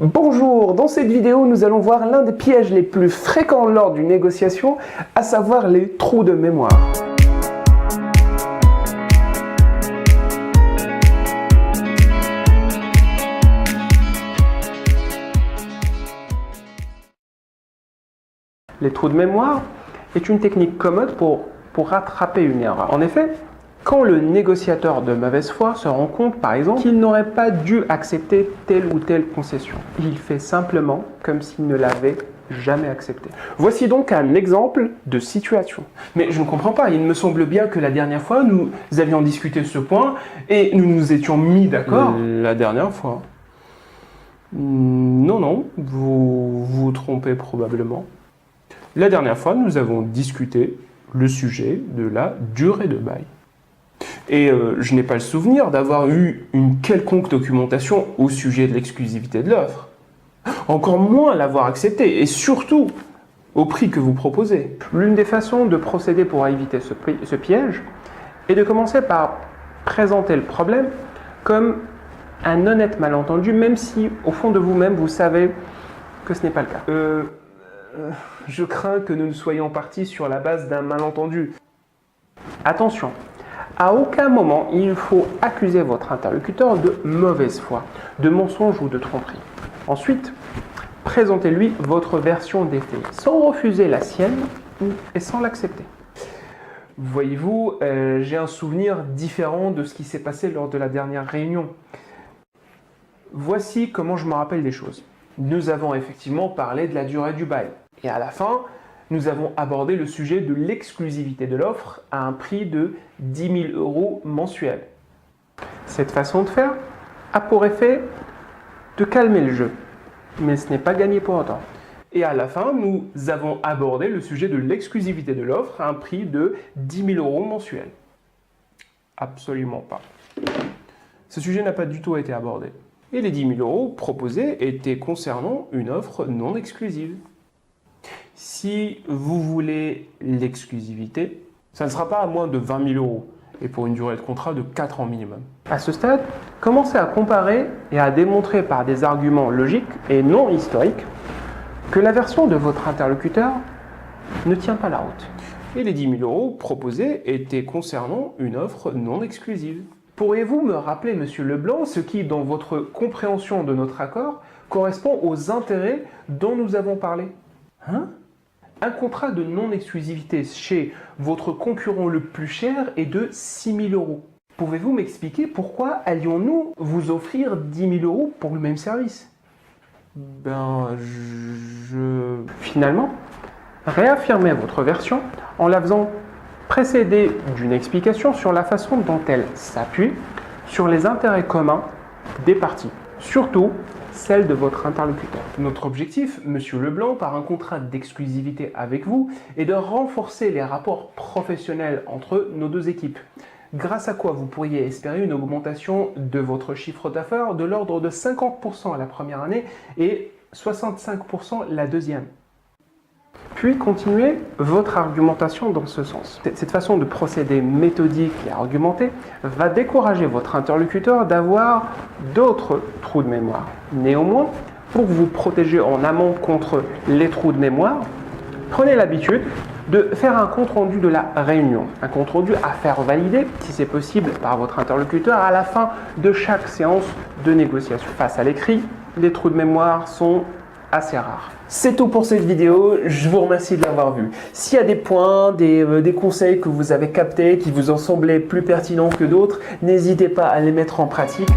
Bonjour, dans cette vidéo, nous allons voir l'un des pièges les plus fréquents lors d'une négociation, à savoir les trous de mémoire. Les trous de mémoire est une technique commode pour rattraper une erreur. En effet, quand le négociateur de mauvaise foi se rend compte, par exemple, qu'il n'aurait pas dû accepter telle ou telle concession, il fait simplement comme s'il ne l'avait jamais accepté. Voici donc un exemple de situation. Mais je ne comprends pas, il me semble bien que la dernière fois, nous avions discuté ce point et nous nous étions mis d'accord. La dernière fois? Non, vous vous trompez probablement. La dernière fois, nous avons discuté le sujet de la durée de bail. Et je n'ai pas le souvenir d'avoir eu une quelconque documentation au sujet de l'exclusivité de l'offre. Encore moins l'avoir acceptée, et surtout au prix que vous proposez. L'une des façons de procéder pour éviter ce piège est de commencer par présenter le problème comme un honnête malentendu, même si au fond de vous-même, vous savez que ce n'est pas le cas. Je crains que nous ne soyons partis sur la base d'un malentendu. Attention! À aucun moment, il faut accuser votre interlocuteur de mauvaise foi, de mensonge ou de tromperie. Ensuite, présentez-lui votre version des faits, sans refuser la sienne et sans l'accepter. Voyez-vous, j'ai un souvenir différent de ce qui s'est passé lors de la dernière réunion. Voici comment je me rappelle des choses. Nous avons effectivement parlé de la durée du bail. Et à la fin, nous avons abordé le sujet de l'exclusivité de l'offre à un prix de 10 000 € mensuels. Cette façon de faire a pour effet de calmer le jeu, mais ce n'est pas gagné pour autant. Et à la fin, nous avons abordé le sujet de l'exclusivité de l'offre à un prix de 10 000 € mensuels. Absolument pas. Ce sujet n'a pas du tout été abordé. Et les 10 000 € proposés étaient concernant une offre non exclusive. Si vous voulez l'exclusivité, ça ne sera pas à moins de 20 000 € et pour une durée de contrat de 4 ans minimum. À ce stade, commencez à comparer et à démontrer par des arguments logiques et non historiques que la version de votre interlocuteur ne tient pas la route. Et les 10 000 € proposés étaient concernant une offre non exclusive. Pourriez-vous me rappeler, Monsieur Leblanc, ce qui, dans votre compréhension de notre accord, correspond aux intérêts dont nous avons parlé? Un contrat de non-exclusivité chez votre concurrent le plus cher est de 6 000 €. Pouvez-vous m'expliquer pourquoi allions-nous vous offrir 10 000 € pour le même service? Finalement, réaffirmez votre version en la faisant précéder d'une explication sur la façon dont elle s'appuie sur les intérêts communs des parties, surtout celle de votre interlocuteur. Notre objectif, Monsieur Leblanc, par un contrat d'exclusivité avec vous, est de renforcer les rapports professionnels entre nos deux équipes, grâce à quoi vous pourriez espérer une augmentation de votre chiffre d'affaires de l'ordre de 50% la première année et 65% la deuxième. Puis continuez votre argumentation dans ce sens. Cette façon de procéder méthodique et argumentée va décourager votre interlocuteur d'avoir d'autres trous de mémoire. Néanmoins, pour vous protéger en amont contre les trous de mémoire, prenez l'habitude de faire un compte-rendu de la réunion, un compte-rendu à faire valider, si c'est possible, par votre interlocuteur à la fin de chaque séance de négociation. Face à l'écrit, les trous de mémoire sont assez rare. C'est tout pour cette vidéo, je vous remercie de l'avoir vu. S'il y a des points, des conseils que vous avez captés, qui vous ont semblé plus pertinents que d'autres, n'hésitez pas à les mettre en pratique.